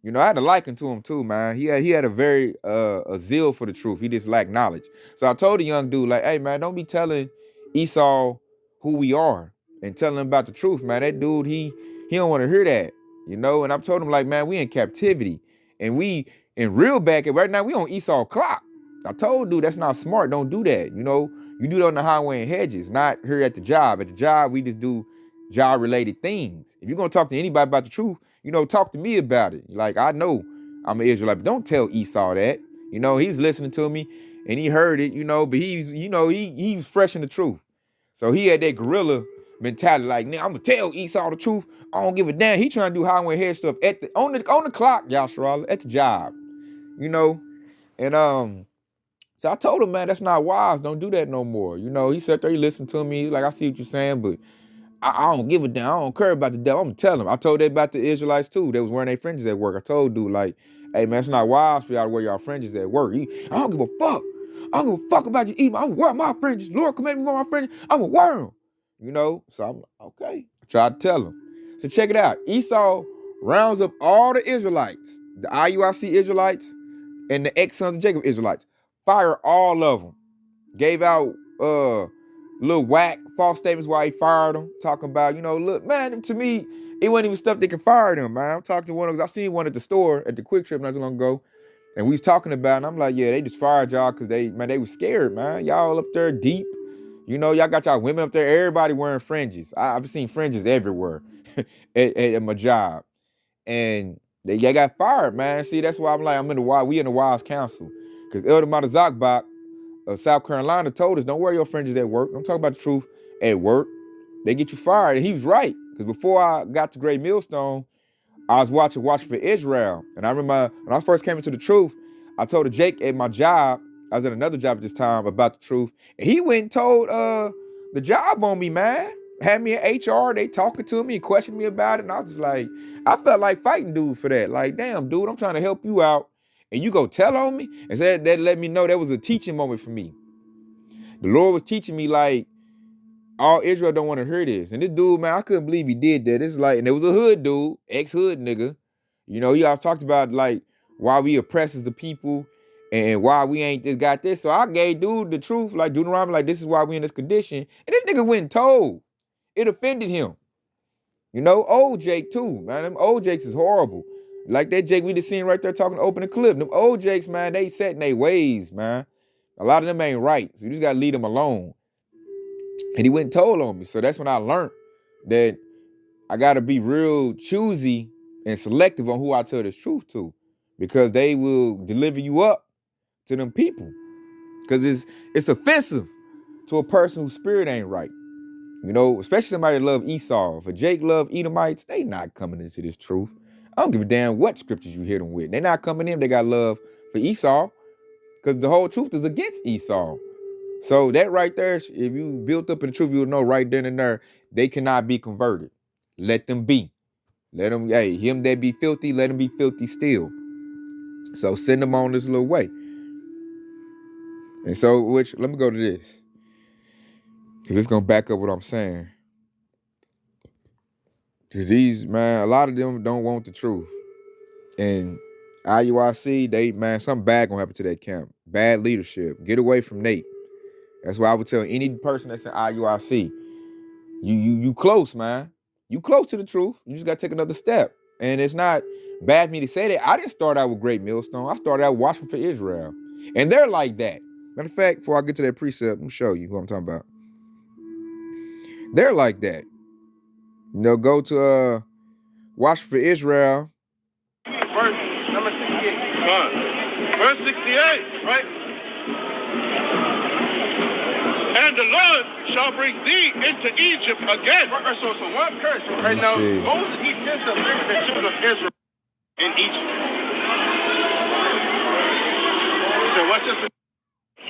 You know, I had a liking to him too, man. He had a very a zeal for the truth. He just lacked knowledge. So I told the young dude, like, hey, man, don't be telling Esau who we are and telling him about the truth, man. That dude, he don't want to hear that, you know. And I told him, like, man, we in captivity, and we in real back. Right now, we on Esau clock. I told dude that's not smart. Don't do that. You know, you do that on the highway and hedges, not here at the job. At the job, we just do job-related things. If you're gonna talk to anybody about the truth, you know, talk to me about it. Like, I know I'm an Israelite, but don't tell Esau that. You know, he's listening to me and he heard it, you know, but he's fresh in the truth. So he had that guerrilla mentality, like, nigga, I'm gonna tell Esau the truth. I don't give a damn. He trying to do highway and head stuff on the clock, Yasharallah, at the job. You know, and so I told him, man, that's not wise. Don't do that no more. You know, he sat there, he listened to me, like, I see what you're saying, but I don't give a damn. I don't care about the devil. I'm gonna tell him. I told that about the Israelites too. They was wearing their fringes at work. I told dude, like, hey, man, it's not wise for y'all to wear y'all fringes at work. I don't give a fuck. I don't give a fuck about you eating. I'm gonna wear my fringes. Lord command me to wear my fringes. I'm gonna wear them. You know? So I'm like, okay. I tried to tell him. So check it out. Esau rounds up all the Israelites, the IUIC Israelites, and the ex-sons of Jacob Israelites. Fire all of them. Gave out little whack false statements while he fired them, talking about, you know, look, man, to me, it wasn't even stuff that can fire them, man. I'm talking to one of them. I seen one at the store at the Quick Trip not too long ago, and we was talking about it, and I'm like, yeah, they just fired y'all because they was scared, man. Y'all up there deep. You know, y'all got y'all women up there, everybody wearing fringes. I've seen fringes everywhere at my job. And y'all got fired, man. See, that's why I'm like, we in the Wise Council. Because Elder Matazakbach of South Carolina told us, don't wear your fringes at work. Don't talk about the truth at work. They get you fired. And he was right. Because before I got to Great Millstone, I was watching Watch for Israel. And I remember when I first came into the truth, I told Jake at my job, I was at another job at this time, about the truth. And he went and told the job on me, man. Had me in HR, they talking to me and questioning me about it. And I was just like, I felt like fighting dude for that. Like, damn, dude, I'm trying to help you out. And you go tell on me? And said that let me know that was a teaching moment for me. The Lord was teaching me, like, all Israel don't want to hear this. And this dude, man, I couldn't believe he did that. It's like, and it was a hood dude, ex-hood nigga. You know, he always talked about, like, why we oppresses the people and why we ain't just got this. So I gave dude the truth, like Deuteronomy, like, this is why we in this condition. And this nigga went and told. It offended him. You know, old Jake too, man. Them old Jakes is horrible. Like that Jake we just seen right there talking opening clip. Them old Jakes, man, they set in their ways, man. A lot of them ain't right. So you just gotta leave them alone. And he went and told on me. So that's when I learned that I gotta be real choosy and selective on who I tell this truth to. Because they will deliver you up to them people. Because it's offensive to a person whose spirit ain't right. You know, especially somebody that love Esau. If a Jake love Edomites, they not coming into this truth. I don't give a damn what scriptures you hit them with. They not coming in. They got love for Esau because the whole truth is against Esau. So that right there, if you built up in the truth, you'll know right then and there, they cannot be converted. Let them be. Let them, hey, him that be filthy, let him be filthy still. So send them on this little way. And so, let me go to this. Because it's going to back up what I'm saying. Because these, man, a lot of them don't want the truth. And IUIC, something bad gonna happen to that camp. Bad leadership. Get away from Nate. That's why I would tell any person that's in IUIC, you close, man. You close to the truth. You just gotta take another step. And it's not bad for me to say that. I didn't start out with Great Millstone. I started out watching for Israel. And they're like that. Matter of fact, before I get to that precept, let me show you who I'm talking about. They're like that. You know, go to Watch for Israel. Verse number 68. Verse 68, right? And the Lord shall bring thee into Egypt again. So what curse? Right now, Moses, he sent the children of Israel in Egypt. So what's this?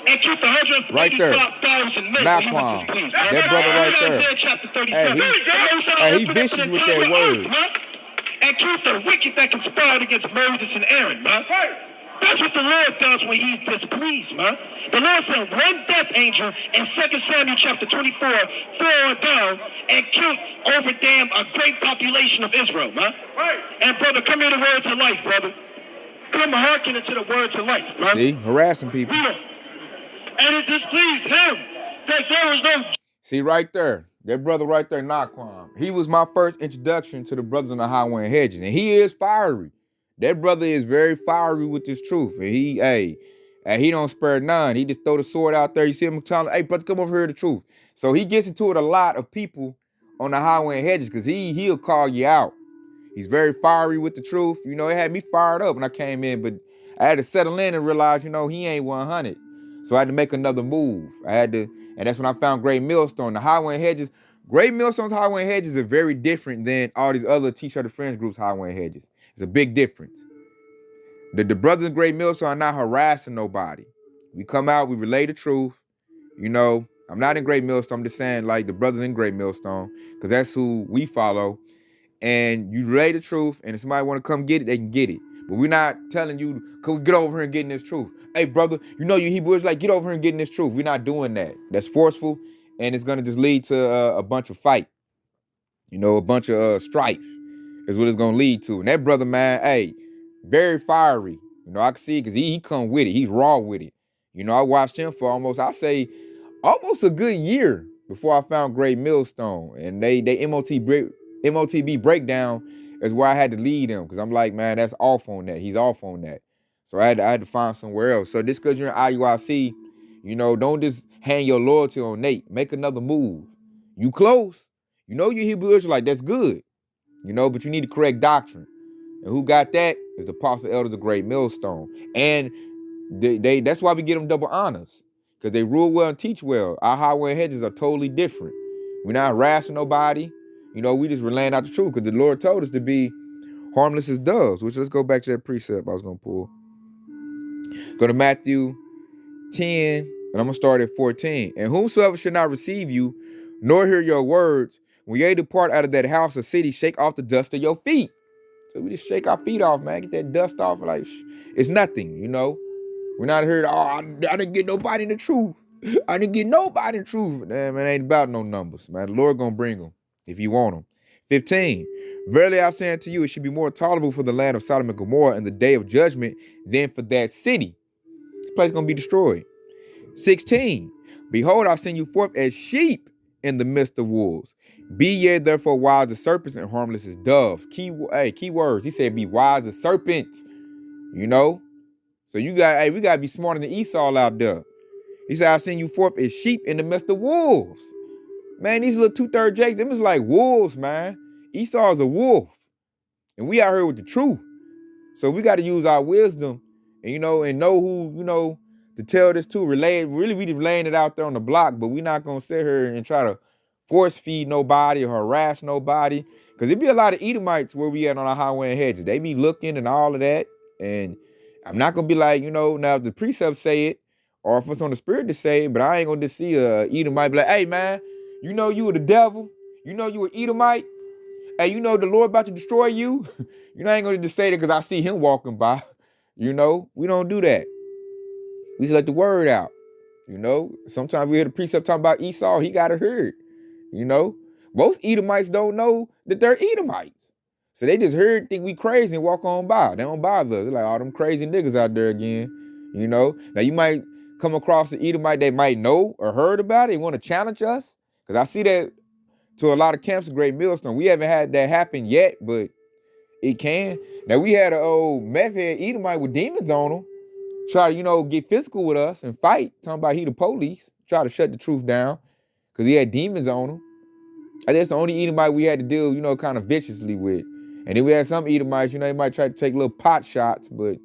And keep the 185,000 men. Naquan. That brother right there. Isaiah chapter 37. He vicious with that word. And keep the wicked that conspired against Moses and Aaron, man. That's what the Lord does when he's displeased, man. The Lord sent one death angel in 2 Samuel chapter 24, 4 down, and killed over damn a great population of Israel, man. Right. And brother, come here to words of life, brother. Come hearken into the words of life, man. See, harassing people. Yeah. And it displeased him that there was no... See, right there. That brother right there, Naquan. He was my first introduction to the brothers on the highway and hedges. And he is fiery. That brother is very fiery with this truth. And he don't spare none. He just throw the sword out there. You see him telling, hey, brother, come over here, the truth. So he gets into it a lot of people on the highway and hedges because he'll call you out. He's very fiery with the truth. You know, it had me fired up when I came in, but I had to settle in and realize, you know, he ain't 100. So I had to make another move. And that's when I found Great Millstone. The highway and hedges, Great Millstone's highway and hedges are very different than all these other T-shirt of Friends groups' highway and hedges. It's a big difference. The brothers in Great Millstone are not harassing nobody. We come out, we relay the truth. You know, I'm not in Great Millstone. I'm just saying, like, the brothers in Great Millstone, because that's who we follow. And you relay the truth, and if somebody want to come get it, they can get it. But we're not telling you, come get over here and get this truth. Hey, brother, you know you Hebrew Israelite, get over here and get this truth. We're not doing that. That's forceful, and it's going to just lead to a bunch of fight. You know, a bunch of strife is what it's going to lead to. And that brother, man, hey, very fiery. You know, I can see it because he come with it. He's raw with it. You know, I watched him for almost a good year before I found Great Millstone. And they MOTB breakdown is where I had to lead him because I'm like, man, that's off on that. He's off on that. So I had to find somewhere else. So just because you're in IUIC, you know, don't just hang your loyalty on Nate. Make another move. You close. You know you're Hebrew Israelite. That's good. You know, but you need the correct doctrine. And who got that is the Apostle Elders of Great Millstone. And that's why we get them double honors. Because they rule well and teach well. Our highway and hedges are totally different. We're not harassing nobody. You know, we just relaying out the truth because the Lord told us to be harmless as doves. Which, let's go back to that precept I was going to pull. Go to Matthew 10, and I'm going to start at 14. And whomsoever should not receive you, nor hear your words, when ye depart out of that house or city, shake off the dust of your feet. So we just shake our feet off, man. Get that dust off. Like, it's nothing, you know. We're not here to, I didn't get nobody in the truth. I didn't get nobody in the truth. Man, it ain't about no numbers, man. The Lord going to bring them if you want them. 15. Verily I say unto you, it should be more tolerable for the land of Sodom and Gomorrah in the day of judgment than for that city. This place is going to be destroyed. 16. Behold, I send you forth as sheep in the midst of wolves. Be ye therefore wise as serpents and harmless as doves. Key words. He said, be wise as serpents. You know? So we gotta be smarter than Esau out there. He said, I send you forth as sheep in the midst of wolves. Man, these little 2/3 Jakes, them is like wolves, man. Esau is a wolf. And we out here with the truth. So we got to use our wisdom and, and know who, to tell this to. Really, we just laying it out there on the block, but we not going to sit here and try to force feed nobody or harass nobody. Because there be a lot of Edomites where we at on our highway and hedges. They be looking and all of that. And I'm not going to be like, now if the precepts say it, or if it's on the spirit to say it, but I ain't going to just see a Edomite be like, hey, man, you were the devil. You were Edomite. Hey, the Lord about to destroy you. I ain't gonna just say that because I see him walking by. We don't do that. We just let the word out. Sometimes we hear the precept talking about Esau. He got it heard. Most Edomites don't know that they're Edomites. So they just heard, think we crazy and walk on by. They don't bother us. They're like, all them crazy niggas out there again. Now you might come across an Edomite that might know or heard about it and want to challenge us. Because I see that to a lot of camps of Great Millstone. We haven't had that happen yet, but it can. Now, we had an old meth head Edomite with demons on him try to, get physical with us and fight, talking about he the police, try to shut the truth down because he had demons on him. And that's the only Edomite we had to deal, kind of viciously with. And then we had some Edomites, they might try to take little pot shots, but,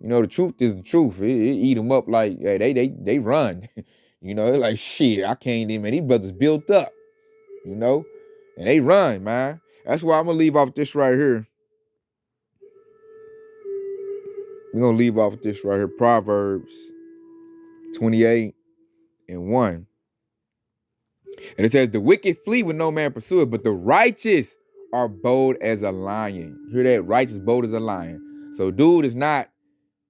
the truth is the truth. It eat them up like, hey, they run. They're like, shit, I can't even, man, these brothers built up. And they run, man. That's why I'm going to leave off this right here. We're going to leave off this right here. Proverbs 28:1. And it says, the wicked flee when no man pursueth, but the righteous are bold as a lion. You hear that? Righteous, bold as a lion. So dude is not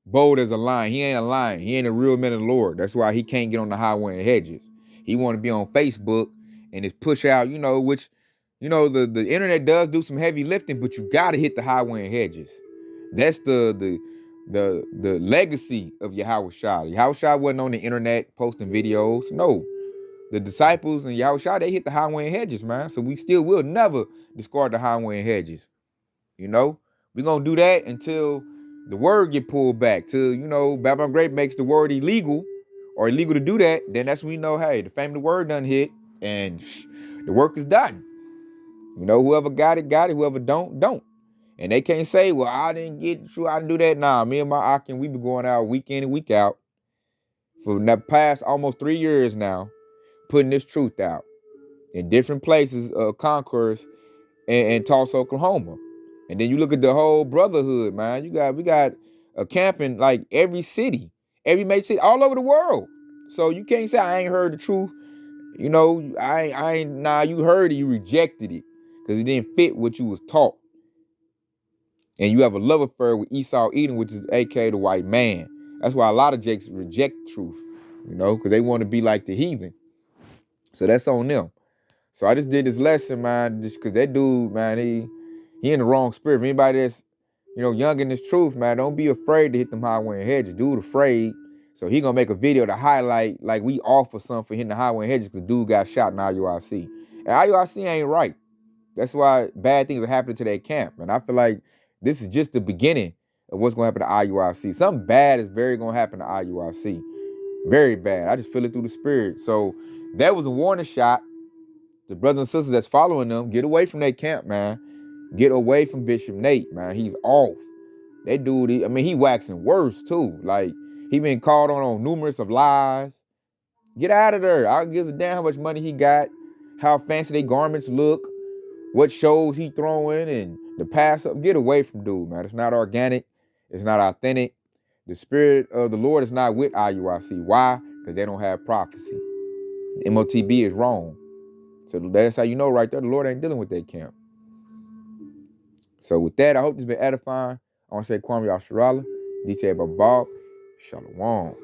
bold as a lion. He ain't a lion. He ain't a real man of the Lord. That's why he can't get on the highway and hedges. He want to be on Facebook and just push out, which, the internet does do some heavy lifting, but you got to hit the highway and hedges. That's the legacy of Yahushua. Yahushua wasn't on the internet posting videos. No. The disciples and Yahushua, they hit the highway and hedges, man. So we still will never discard the highway and hedges. We're going to do that until the word get pulled back. Till, Babylon Great makes the word illegal or illegal to do that. Then that's when we know, hey, the fame of the word done hit and the work is done. Whoever got it. Whoever don't. And they can't say, well, I didn't get true. I didn't do that. Nah, me and my Akin, we been going out week in and week out for the past almost 3 years now, putting this truth out in different places of Concourse and Tulsa, Oklahoma. And then you look at the whole brotherhood, man. We got a camp in like every city, every major city, all over the world. So you can't say I ain't heard the truth. You heard it, you rejected it because it didn't fit what you was taught. And you have a love affair with Esau Edom, which is aka the white man. That's why a lot of Jakes reject truth, because they want to be like the heathen. So that's on them. So I just did this lesson, man, just because that dude, man, he in the wrong spirit. If anybody that's, young in this truth, man, don't be afraid to hit them highway and hedges. Dude afraid. So he gonna make a video to highlight like we offer something for hitting the highway and hedges because dude got shot in IUIC. And IUIC ain't right. That's why bad things are happening to that camp. And I feel like this is just the beginning of what's going to happen to IUIC. Something bad is very going to happen to IUIC. Very bad. I just feel it through the spirit. So that was a warning shot. The brothers and sisters that's following them, get away from that camp, man. Get away from Bishop Nate, man. He's off. That dude, he waxing worse, too. Like, he been called on numerous of lies. Get out of there. I don't give a damn how much money he got, how fancy their garments look, what shows he throwing, and the pass up. Get away from dude, man. It's not organic. It's not authentic. The spirit of the Lord is not with IUIC. Why? Because they don't have prophecy. The MOTB is wrong. So that's how you know right there, the Lord ain't dealing with that camp. So with that, I hope this has been edifying. I want to say Kwame Yasharala, detailed by Bob. Shalom.